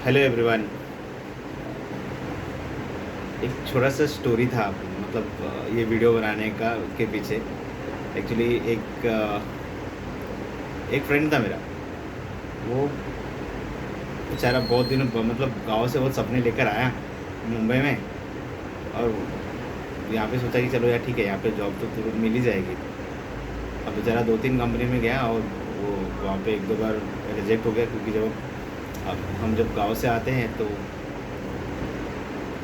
Hello everyone. एक छोटा सा स्टोरी था, मतलब ये वीडियो बनाने का के पीछे एक्चुअली एक फ्रेंड था मेरा। वो बेचारा बहुत दिनों मतलब गांव से बहुत सपने लेकर आया मुंबई में, और यहाँ पे सोचा कि चलो यार ठीक है, यहाँ पे जॉब तो तुरंत मिल ही जाएगी। अब बेचारा 2-3 कंपनी में गया और वो वहाँ पे 1-2 बार रिजेक्ट हो गया, क्योंकि जब अब हम जब गांव से आते हैं तो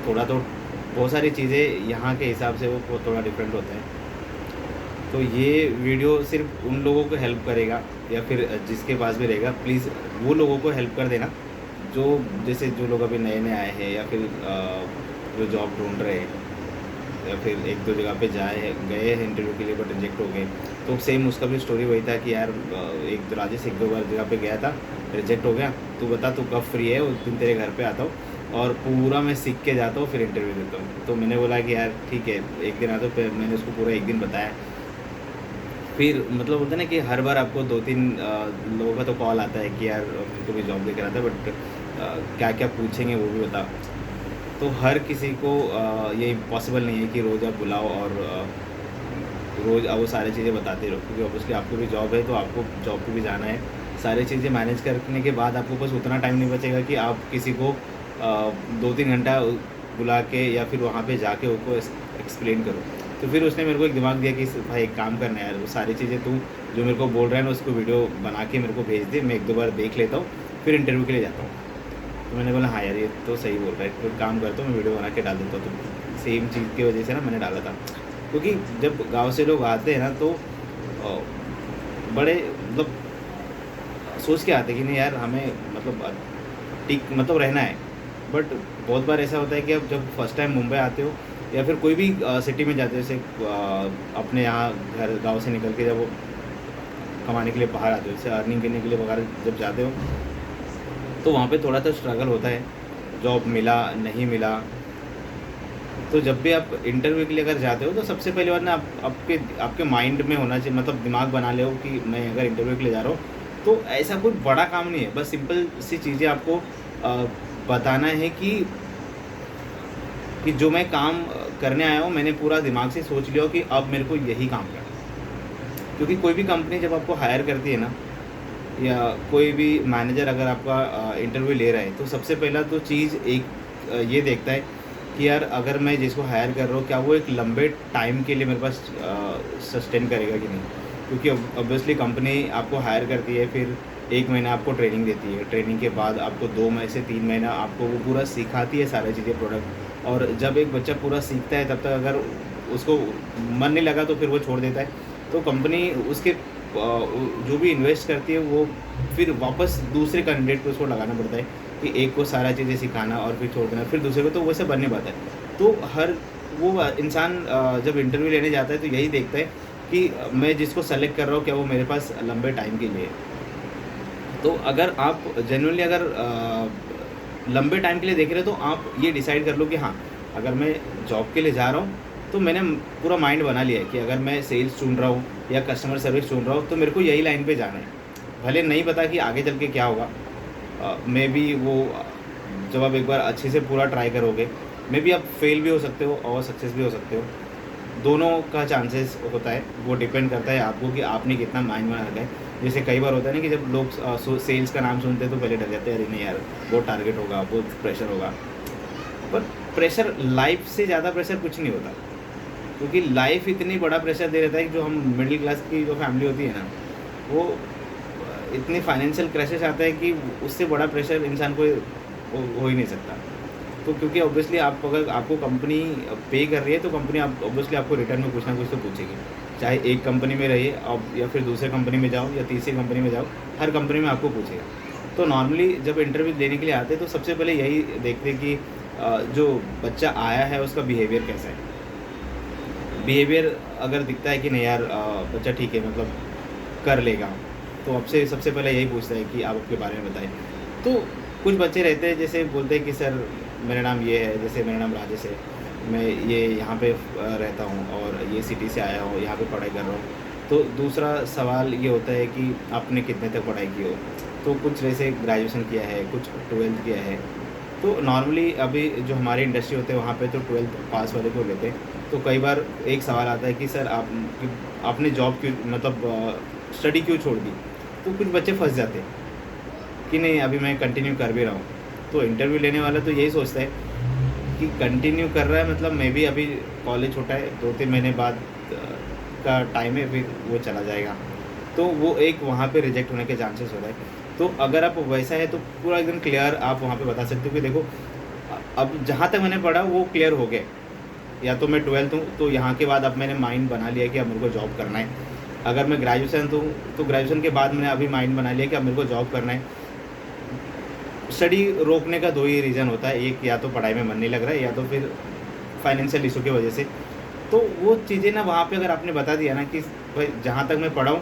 थोड़ा तो बहुत सारी चीज़ें यहाँ के हिसाब से वो थोड़ा डिफरेंट होते हैं। तो ये वीडियो सिर्फ उन लोगों को हेल्प करेगा, या फिर जिसके पास भी रहेगा प्लीज़ वो लोगों को हेल्प कर देना, जो जैसे जो लोग अभी नए नए आए हैं, या फिर जो जॉब ढूंढ रहे हैं, या फिर 1-2 जगह पे गए हैं इंटरव्यू के लिए बट रिजेक्ट हो गए। तो सेम उसका भी स्टोरी वही था कि यार एक राजेश 1-2 बार जगह पे गया था, रिजेक्ट हो गया, तू बता तू कब फ्री है, उस दिन तेरे घर पे आता हूँ और पूरा मैं सीख के जाता हूँ, फिर इंटरव्यू देता हूँ। तो मैंने बोला कि यार ठीक है, एक दिन आता हूँ। फिर मैंने उसको पूरा एक दिन बताया। फिर मतलब होता है ना कि हर बार आपको 2-3 लोगों का तो कॉल आता है कि यार मेरे को भी जॉब लेकर आता है, बट क्या क्या पूछेंगे वो भी बता। तो हर किसी को ये पॉसिबल नहीं है कि रोज़ आप बुलाओ और रोज़ वो सारी चीज़ें बताते रहो, क्योंकि ऑब्वियसली आपको भी जॉब है तो आपको जॉब पे भी जाना है। सारी चीज़ें मैनेज करने के बाद आपको बस उतना टाइम नहीं बचेगा कि आप किसी को 2-3 घंटा बुला के या फिर वहाँ पे जाके उनको एक्सप्लेन करो। तो फिर उसने मेरे को एक दिमाग दिया कि भाई एक काम करना है यार, वो सारी चीज़ें तू जो मेरे को बोल रहा है ना उसको वीडियो बना के मेरे को भेज दे, मैं 1-2 बार देख लेता हूँ, फिर इंटरव्यू के लिए जाता हूँ। तो मैंने बोला हाँ यार ये तो सही बोल रहा है, तो काम करता हूँ मैं वीडियो बना के डाल देता हूँ। तो सेम चीज़ की वजह से ना मैंने डाला था, क्योंकि जब गांव से लोग आते हैं ना तो बड़े मतलब सोच के आते हैं कि नहीं यार हमें मतलब ठीक मतलब रहना है। बट बहुत बार ऐसा होता है कि अब जब फर्स्ट टाइम मुंबई आते हो या फिर कोई भी सिटी में जाते हो, जैसे अपने यहाँ घर गांव से निकल के जब वो कमाने के लिए बाहर आते हो, जैसे अर्निंग करने के लिए बाहर जब जाते हो, तो वहाँ पे थोड़ा सा स्ट्रगल होता है। जॉब मिला नहीं मिला, तो जब भी आप इंटरव्यू के लिए अगर जाते हो तो सबसे पहली बात ना आपके आपके माइंड में होना चाहिए, मतलब दिमाग बना ले कि मैं अगर इंटरव्यू के लिए जा रहा हूँ तो ऐसा कोई बड़ा काम नहीं है, बस सिंपल सी चीज़ें आपको बताना है कि जो मैं काम करने आया हूँ मैंने पूरा दिमाग से सोच लिया हो कि अब मेरे को यही काम करना है। क्योंकि कोई भी कंपनी जब आपको हायर करती है ना, या कोई भी मैनेजर अगर आपका इंटरव्यू ले रहा है, तो सबसे पहला तो चीज़ एक ये देखता है कि यार अगर मैं जिसको हायर कर रहा हूँ क्या वो एक लंबे टाइम के लिए मेरे पास सस्टेन करेगा कि नहीं। क्योंकि ऑब्वियसली कंपनी आपको हायर करती है, फिर 1 महीना आपको ट्रेनिंग देती है, ट्रेनिंग के बाद आपको 2 महीने से 3 महीना आपको वो पूरा सिखाती है सारी चीज़ें प्रोडक्ट। और जब एक बच्चा पूरा सीखता है तब तक अगर उसको मन नहीं लगा तो फिर वो छोड़ देता है। तो कंपनी उसके जो भी इन्वेस्ट करती है वो फिर वापस दूसरे कैंडिडेट को उसको लगाना पड़ता है, कि एक को सारा चीज़ें सिखाना और फिर छोड़ देना, फिर दूसरे को, तो वैसे बन नहीं पाता है। तो हर वो इंसान जब इंटरव्यू लेने जाता है तो यही देखता है कि मैं जिसको सेलेक्ट कर रहा हूँ क्या वो मेरे पास लंबे टाइम के लिए है। तो अगर आप जेन्युइनली अगर लंबे टाइम के लिए देख रहे हो तो आप ये डिसाइड कर लो कि हाँ, अगर मैं जॉब के लिए जा रहा हूँ तो मैंने पूरा माइंड बना लिया है कि अगर मैं सेल्स चुन रहा हूँ या कस्टमर सर्विस चुन रहा हूँ तो मेरे को यही लाइन पे जाना है। भले नहीं पता कि आगे चल के क्या होगा, मे बी वो जब आप एक बार अच्छे से पूरा ट्राई करोगे, मे बी आप फेल भी हो सकते हो और सक्सेस भी हो सकते हो। दोनों का चांसेस होता है, वो डिपेंड करता है आपको कि आपने कितना माइंड बना रखा है। जैसे कई बार होता है ना कि जब लोग सेल्स का नाम सुनते हैं तो पहले डर जाते हैं, अरे नहीं यार बहुत टारगेट होगा, बहुत प्रेशर होगा। पर प्रेशर, लाइफ से ज़्यादा प्रेशर कुछ नहीं होता, क्योंकि लाइफ इतनी बड़ा प्रेशर दे रहता है कि जो हम मिडिल क्लास की जो फैमिली होती है ना, वो इतने फाइनेंशियल क्रैशेस आता है कि उससे बड़ा प्रेशर इंसान को हो ही नहीं सकता। तो क्योंकि ऑब्वियसली आप अगर आपको कंपनी पे कर रही है तो कंपनी आप ऑब्वियसली आपको रिटर्न में कुछ ना कुछ तो पूछेगी, चाहे एक कंपनी में रहिए आप या फिर दूसरे कंपनी में जाओ या तीसरी कंपनी में जाओ, हर कंपनी में आपको पूछेगा। तो नॉर्मली जब इंटरव्यू देने के लिए आते हैं तो सबसे पहले यही देखते हैं कि जो बच्चा आया है उसका बिहेवियर कैसा है। बिहेवियर अगर दिखता है कि नहीं यार बच्चा ठीक है, मतलब कर लेगा, तो आपसे सबसे पहले यही पूछता है कि आप अपने बारे में बताएं। तो कुछ बच्चे रहते हैं जैसे बोलते हैं कि सर मेरा नाम ये है, जैसे मेरा नाम राजेश है, मैं ये यहाँ पे रहता हूँ और ये सिटी से आया हूँ, यहाँ पे पढ़ाई कर रहा हूँ। तो दूसरा सवाल ये होता है कि आपने कितने तक पढ़ाई की हो। तो कुछ जैसे ग्रेजुएशन किया है, कुछ 12th किया है। तो नॉर्मली अभी जो हमारी इंडस्ट्री होते हैं वहाँ पे तो 12th पास वाले को लेते हैं। तो कई बार एक सवाल आता है कि सर आपने जॉब क्यों, मतलब स्टडी क्यों छोड़ दी। तो कुछ बच्चे फंस जाते हैं कि नहीं अभी मैं कंटिन्यू कर भी रहा हूँ। तो इंटरव्यू लेने वाला तो यही सोचता है कि कंटिन्यू कर रहा है, मतलब मैं भी अभी कॉलेज छोटा है, 2-3 महीने बाद का टाइम है, फिर वो चला जाएगा। तो वो एक वहाँ पे रिजेक्ट होने के चांसेस हो रहे हैं। तो अगर आप वैसा है तो पूरा एकदम क्लियर आप वहाँ पे बता सकते हो कि देखो अब जहाँ तक मैंने पढ़ा वो क्लियर हो गया। या तो मैं 12th हूँ तो यहाँ के बाद अब मैंने माइंड बना लिया कि अब मेरे को जॉब करना है। अगर मैं ग्रेजुएशन हूँ तो ग्रेजुएशन के बाद मैंने अभी माइंड बना लिया कि अब मेरे को जॉब करना है। स्टडी रोकने का 2 ही रीज़न होता है, एक या तो पढ़ाई में मन नहीं लग रहा है या तो फिर फाइनेंशियल इशू की वजह से। तो वो चीज़ें ना वहाँ पे अगर आपने बता दिया ना कि भाई जहाँ तक मैं पढ़ा हूँ,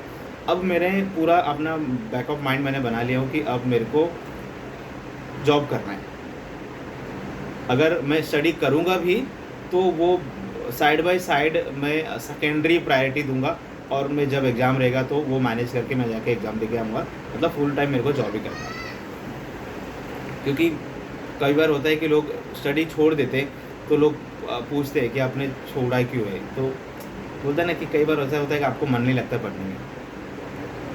अब मेरे पूरा अपना बैक ऑफ माइंड मैंने बना लिया हूँ कि अब मेरे को जॉब करना है। अगर मैं स्टडी करूँगा भी तो वो साइड बाय साइड मैं सेकेंडरी प्रायोरिटी दूंगा, और मैं जब एग्ज़ाम रहेगा तो वो मैनेज करके मैं जाके एग्ज़ाम दे के आऊँगा। मतलब फुल टाइम मेरे को जॉब ही करना है। क्योंकि कई बार होता है कि लोग स्टडी छोड़ देते तो लोग पूछते हैं कि आपने छोड़ा क्यों है। तो बोलता है ना कि कई बार ऐसा होता है कि आपको मन नहीं लगता पढ़ने में,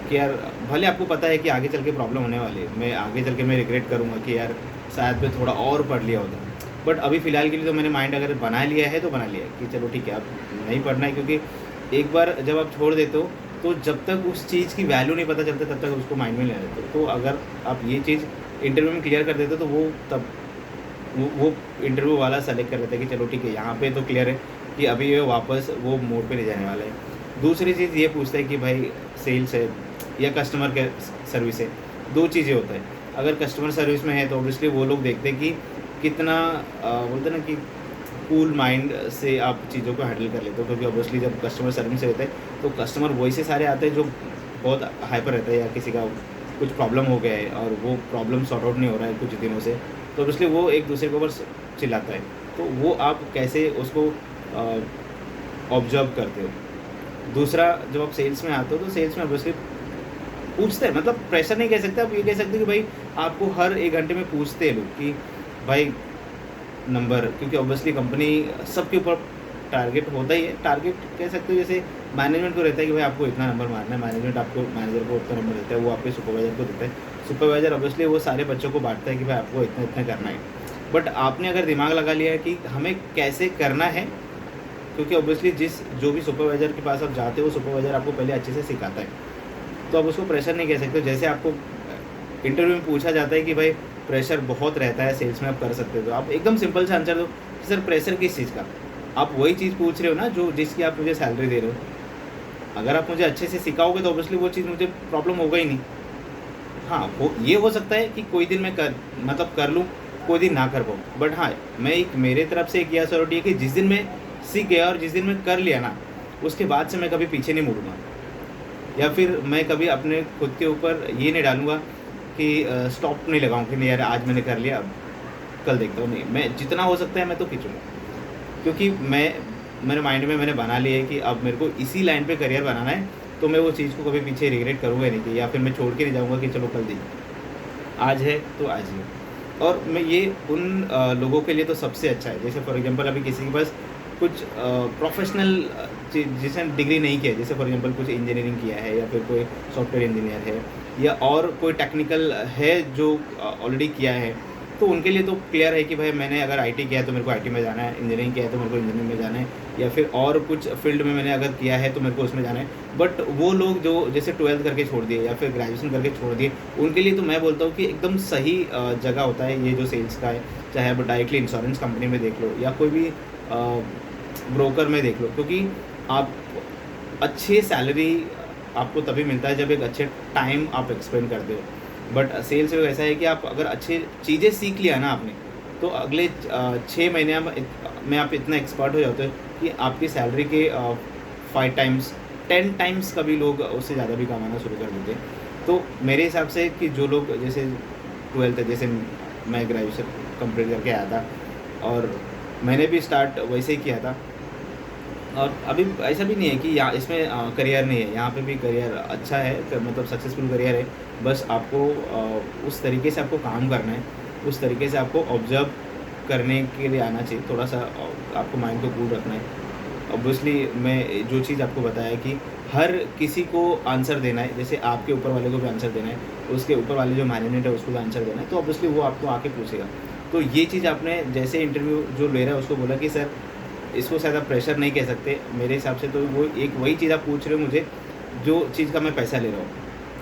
कि यार भले आपको पता है कि आगे चल के प्रॉब्लम होने वाली है, मैं आगे चल के मैं रिग्रेट करूँगा कि यार शायद मैं थोड़ा और पढ़ लिया होता। बट अभी फ़िलहाल के लिए तो मैंने माइंड अगर बना लिया है तो बना लिया है कि चलो ठीक है अब नहीं पढ़ना है। क्योंकि एक बार जब आप छोड़ देते हो तो जब तक उस चीज़ की वैल्यू नहीं पता चलता तब तक उसको माइंड में ले लेते हो। तो अगर आप ये चीज़ इंटरव्यू में क्लियर कर देते हो तो वो तब वो इंटरव्यू वाला सेलेक्ट कर लेता है कि चलो ठीक है यहाँ पे तो क्लियर है कि अभी ये वापस वो मोड पे नहीं जाने वाला है। दूसरी चीज़ ये पूछता है कि भाई सेल्स है या कस्टमर केयर सर्विस है। 2 चीज़ें होता है। अगर कस्टमर सर्विस में है तो ऑब्वियसली वो लोग देखते हैं कि कितना बोलते हैं ना कि कूल माइंड से आप चीज़ों को हैंडल कर लेते हो। क्योंकि ऑब्वियसली जब कस्टमर सर्विस से रहते हैं तो कस्टमर वैसे सारे आते हैं जो बहुत हाइपर रहता है, या किसी का कुछ प्रॉब्लम हो गया है और वो प्रॉब्लम सॉर्ट आउट नहीं हो रहा है कुछ दिनों से, तो ऑब्वियसली वो एक दूसरे के ऊपर चिल्लाता है। तो वो आप कैसे उसको ऑब्जर्व करते हो। दूसरा जब आप सेल्स में आते हो तो सेल्स में ऑब्वियसली पूछते हैं, मतलब प्रेशर नहीं कह सकते, आप ये कह सकते कि भाई आपको हर 1 घंटे में पूछते हैं लोग कि भाई नंबर, क्योंकि ऑब्वियसली कंपनी सबके ऊपर टारगेट होता ही है। टारगेट कह सकते हो जैसे मैनेजमेंट को रहता है कि भाई आपको इतना नंबर मारना है, मैनेजमेंट आपको मैनेजर को उतना नंबर देता है, वो आपके सुपरवाइजर को देता है। सुपरवाइजर ऑब्वियसली वो सारे बच्चों को बांटता है कि भाई आपको इतना इतना करना है। बट आपने अगर दिमाग लगा लिया है कि हमें कैसे करना है, क्योंकि ऑब्वियसली जो भी सुपरवाइजर के पास आप जाते हो सुपरवाइजर आपको पहले अच्छे से सिखाता है, तो आप उसको प्रेशर नहीं कह सकते। जैसे आपको इंटरव्यू में पूछा जाता है कि भाई प्रेशर बहुत रहता है सेल्स में, आप कर सकते हो, तो आप एकदम सिंपल सा आंसर दो कि सर प्रेशर किस चीज़ का। आप वही चीज़ पूछ रहे हो ना जो जिसकी आप मुझे सैलरी दे रहे हो। अगर आप मुझे अच्छे से सिखाओगे तो ऑब्वियसली वो चीज़ मुझे प्रॉब्लम होगा ही नहीं। हाँ, ये हो सकता है कि कोई दिन मैं कर लूँ, कोई दिन ना कर पाऊँ। बट हाँ, मेरे तरफ से एक यह श्योरिटी है कि जिस दिन मैं सीख गया और जिस दिन मैं कर लिया ना, उसके बाद से मैं कभी पीछे नहीं मुड़ूँगा। या फिर मैं कभी अपने खुद के ऊपर ये नहीं डालूँगा कि स्टॉप नहीं लगाऊँ कि नहीं यार आज मैंने कर लिया, अब कल देखता हूँ। नहीं, मैं जितना हो सकता है मैं तो खींचूँगा। क्योंकि मेरे माइंड में मैंने बना लिया है कि अब मेरे को इसी लाइन पे करियर बनाना है, तो मैं वो चीज़ को कभी पीछे रिग्रेट करूँगा नहीं, कि या फिर मैं छोड़ के नहीं जाऊँगा कि चलो कल देखिए, आज है तो आज ही है। और मैं ये उन लोगों के लिए तो सबसे अच्छा है, जैसे फॉर एग्जांपल अभी किसी के पास कुछ प्रोफेशनल जिसने डिग्री नहीं किया है, जैसे फॉर एग्जांपल कुछ इंजीनियरिंग किया है या फिर कोई सॉफ्टवेयर इंजीनियर है या और कोई टेक्निकल है जो ऑलरेडी किया है, तो उनके लिए तो क्लियर है कि भाई मैंने अगर आईटी किया है तो मेरे को आईटी में जाना है, इंजीनियरिंग किया है तो मेरे को इंजीनियरिंग में जाना है, या फिर और कुछ फील्ड में मैंने अगर किया है तो मेरे को उसमें जाना है। बट वो लोग जो जैसे 12th करके छोड़ दिए या फिर ग्रेजुएशन करके छोड़ दिए, उनके लिए तो मैं बोलता हूँ कि एकदम सही जगह होता है ये जो सेल्स का है। चाहे आप डायरेक्टली इंश्योरेंस कंपनी में देख लो या कोई भी ब्रोकर में देख लो, क्योंकि आप अच्छी सैलरी आपको तभी मिलता है जब एक अच्छे टाइम आप एक्सपेंड करते हो। बट सेल्स में ऐसा है कि आप अगर अच्छी चीज़ें सीख लिया ना आपने, तो अगले 6 महीने में आप इतना एक्सपर्ट हो जाते हो कि आपकी सैलरी के 5 टाइम्स 10 टाइम्स कभी लोग उससे ज़्यादा भी कमाना शुरू कर देते हैं। तो मेरे हिसाब से कि जो लोग जैसे 12th है, जैसे मैं ग्रेजुएशन कंप्लीट करके आया था और मैंने भी स्टार्ट वैसे ही किया था और अभी ऐसा भी नहीं है कि यहाँ इसमें करियर नहीं है, यहाँ पे भी करियर अच्छा है, मतलब सक्सेसफुल करियर है। बस आपको उस तरीके से आपको काम करना है, उस तरीके से आपको ऑब्ज़र्व करने के लिए आना चाहिए, थोड़ा-सा आपको माइंड को कूल रखना है। ऑब्वियसली मैं जो चीज़ आपको बताया कि हर किसी को आंसर देना है, जैसे आपके ऊपर वाले को भी आंसर देना है, उसके ऊपर वाले जो मैनेजमेंट है उसको भी आंसर देना है, तो ऑब्वियसली वो आपको आके पूछेगा। तो ये चीज़ आपने जैसे इंटरव्यू जो ले रहा है उसको बोला कि सर इसको शायद आप प्रेशर नहीं कह सकते, मेरे हिसाब से तो वो एक वही चीज़ आप पूछ रहे हो मुझे, जो चीज़ का मैं पैसा ले रहा हूँ।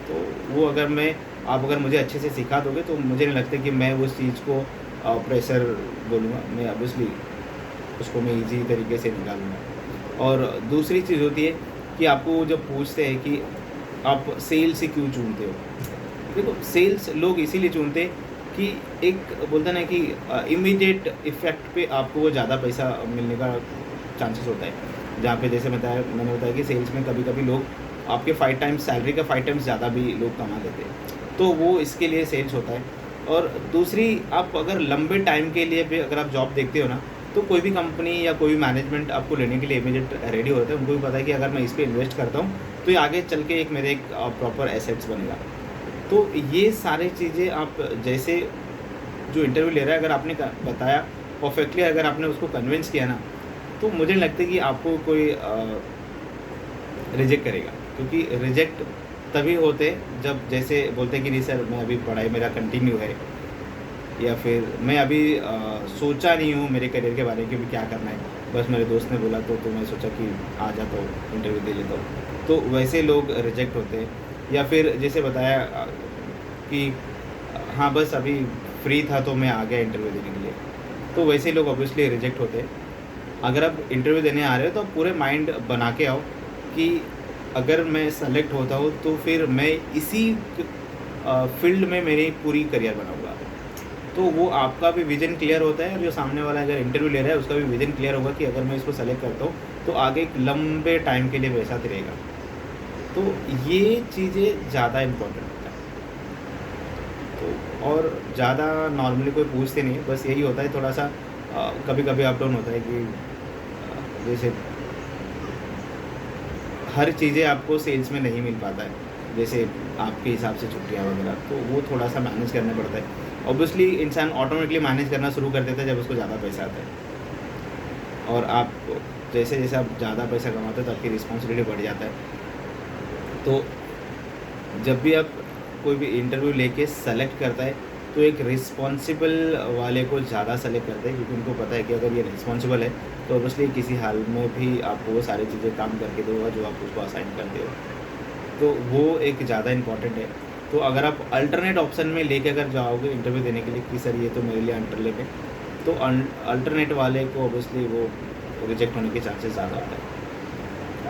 तो वो आप अगर मुझे अच्छे से सिखा दोगे तो मुझे नहीं लगता कि मैं उस चीज़ को प्रेशर बोलूँगा, मैं ऑब्वियसली उसको मैं ईज़ी तरीके से निकालूँगा। और दूसरी चीज़ होती है कि आपको वो जब पूछते हैं कि आप सेल्स ही क्यों चुनते हो? देखो सेल्स लोग इसीलिए चुनते हैं कि एक बोलते हैं ना कि इमीडिएट इफ़ेक्ट पे आपको वो ज़्यादा पैसा मिलने का चांसेस होता है। जहाँ पे जैसे मैंने बताया कि सेल्स में कभी-कभी लोग आपके 5 टाइम्स सैलरी का 5 टाइम्स ज़्यादा भी लोग कमा लेते हैं। तो वो इसके लिए सेल्स होता है। और दूसरी आप अगर लंबे टाइम के लिए भी अगर आप जॉब देखते हो ना, तो कोई भी कंपनी या कोई भी मैनेजमेंट आपको लेने के लिए इमीडिएट रेडी होता है। उनको भी पता है कि अगर मैं इस पे इन्वेस्ट करता हूँ, तो ये आगे चल के एक प्रॉपर एसेट्स बनेगा। तो ये सारी चीज़ें आप जैसे जो इंटरव्यू ले रहा है अगर आपने बताया परफेक्टली, अगर आपने उसको कन्विंस किया ना, तो मुझे नहीं लगता कि आपको कोई रिजेक्ट करेगा। क्योंकि रिजेक्ट तभी होते जब जैसे बोलते हैं कि नहीं सर मैं अभी पढ़ाई मेरा कंटिन्यू है, या फिर मैं अभी सोचा नहीं हूँ मेरे करियर के बारे में कि भी क्या करना है, बस मेरे दोस्त ने बोला तो मैं सोचा कि आ जाता हूँ, इंटरव्यू दे लेता हूँ। तो वैसे लोग रिजेक्ट होते हैं। या फिर जैसे बताया कि हाँ बस अभी फ्री था तो मैं आ गया इंटरव्यू देने के लिए, तो वैसे लोग ऑब्वियसली रिजेक्ट होते हैं। अगर आप इंटरव्यू देने आ रहे हो तो आप पूरे माइंड बना के आओ कि अगर मैं सेलेक्ट होता हूँ तो फिर मैं इसी फील्ड में मेरी पूरी करियर बनाऊँगा। तो वो आपका भी विज़न क्लियर होता है, और जो सामने वाला अगर इंटरव्यू ले रहा है उसका भी विज़न क्लियर होगा कि अगर मैं इसको सेलेक्ट करता हूँ तो आगे एक लंबे टाइम के लिए मेरे साथ रहेगा। तो ये चीज़ें ज़्यादा इम्पोर्टेंट होता है। तो और ज़्यादा नॉर्मली कोई पूछते नहीं है, बस यही होता है थोड़ा-सा कभी-कभी अप डाउन होता है कि जैसे हर चीज़ें आपको सेल्स में नहीं मिल पाता है, जैसे आपके हिसाब से छुट्टियाँ वगैरह, तो वो थोड़ा-सा मैनेज करना पड़ता है। ऑब्वियसली इंसान ऑटोमेटिकली मैनेज करना शुरू कर देता है जब उसको ज़्यादा पैसा आता है। और आप जैसे-जैसे आप ज़्यादा पैसा कमाते हो तो आपकी रिस्पॉन्सिबिलिटी बढ़ जाता है। तो जब भी आप कोई भी इंटरव्यू लेके सेलेक्ट करता है तो एक रिस्पॉन्सिबल वाले को ज़्यादा सेलेक्ट करते हैं, क्योंकि उनको पता है कि अगर ये रिस्पॉन्सिबल है तो ऑब्वियसली किसी हाल में भी आपको वो सारी चीज़ें काम करके देगा जो आप उसको असाइन करते हो। तो वो एक ज़्यादा इम्पॉर्टेंट है। तो अगर आप अल्टरनेट ऑप्शन में लेके अगर जाओगे इंटरव्यू देने के लिए कि सर ये तो मेरे लिए अल्टरनेट है, तो अल्टरनेट वाले को ऑब्वियसली वो रिजेक्ट होने के चांसेस ज़्यादा होता है।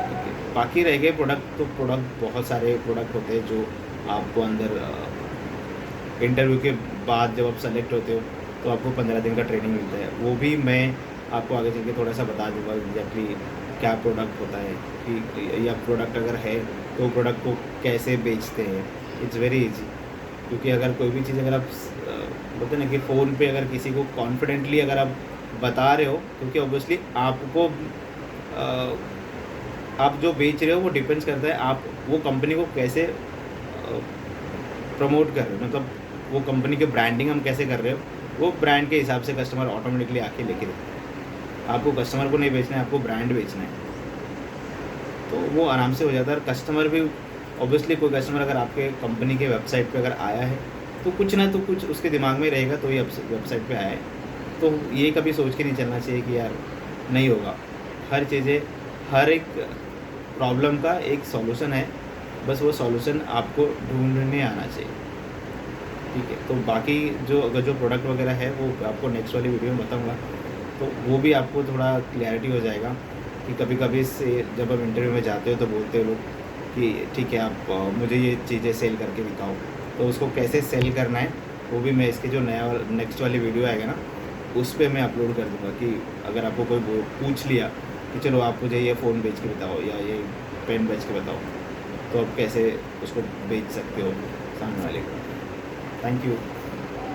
ठीक है। बाकी रह गए प्रोडक्ट, तो प्रोडक्ट बहुत सारे प्रोडक्ट होते हैं जो आपको अंदर इंटरव्यू के बाद जब आप सेलेक्ट होते हो तो आपको 15 दिन का ट्रेनिंग मिलता है। वो भी मैं आपको आगे चल के थोड़ा सा बता दूँगा एग्जैक्टली क्या प्रोडक्ट होता है, कि या प्रोडक्ट अगर है तो प्रोडक्ट को कैसे बेचते हैं। इट्स वेरी ईजी, क्योंकि अगर कोई भी चीज़ अगर आप बोलते हैं ना कि फ़ोन पे अगर किसी को कॉन्फिडेंटली अगर आप बता रहे हो, क्योंकि ऑब्वियसली आपको आप जो बेच रहे हो वो डिपेंड्स करता है आप वो कंपनी को कैसे प्रमोट कर रहे हो, मतलब वो कंपनी की ब्रांडिंग हम कैसे कर रहे हो, वो ब्रांड के हिसाब से कस्टमर ऑटोमेटिकली आके लेके देते हैं। आपको कस्टमर को नहीं बेचना है, आपको ब्रांड बेचना है, तो वो आराम से हो जाता है। और कस्टमर भी ऑब्वियसली कोई कस्टमर अगर आपके कंपनी के वेबसाइट पे अगर आया है तो कुछ ना तो कुछ उसके दिमाग में रहेगा, तो ये वेबसाइट पे आया है। तो ये कभी सोच के नहीं चलना चाहिए कि यार नहीं होगा। हर चीज़ें, हर एक प्रॉब्लम का एक सॉल्यूशन है, बस वो सॉल्यूशन आपको ढूँढने आना चाहिए। ठीक है, तो बाकी अगर जो प्रोडक्ट वगैरह है वो आपको नेक्स्ट वाली वीडियो में बताऊँगा, तो वो भी आपको थोड़ा क्लैरिटी हो जाएगा कि कभी-कभी से जब आप इंटरव्यू में जाते हो तो बोलते हो लोग कि ठीक है आप मुझे ये चीज़ें सेल करके दिखाओ, तो उसको कैसे सेल करना है वो भी मैं इसके जो नेक्स्ट वाली वीडियो आएगा ना उस पे मैं अपलोड कर दूँगा। कि अगर आपको कोई पूछ लिया कि चलो आप मुझे ये फ़ोन बेच के बताओ या ये पेन बेच के बताओ, तो आप कैसे उसको बेच सकते हो सामने वाले को। Thank you.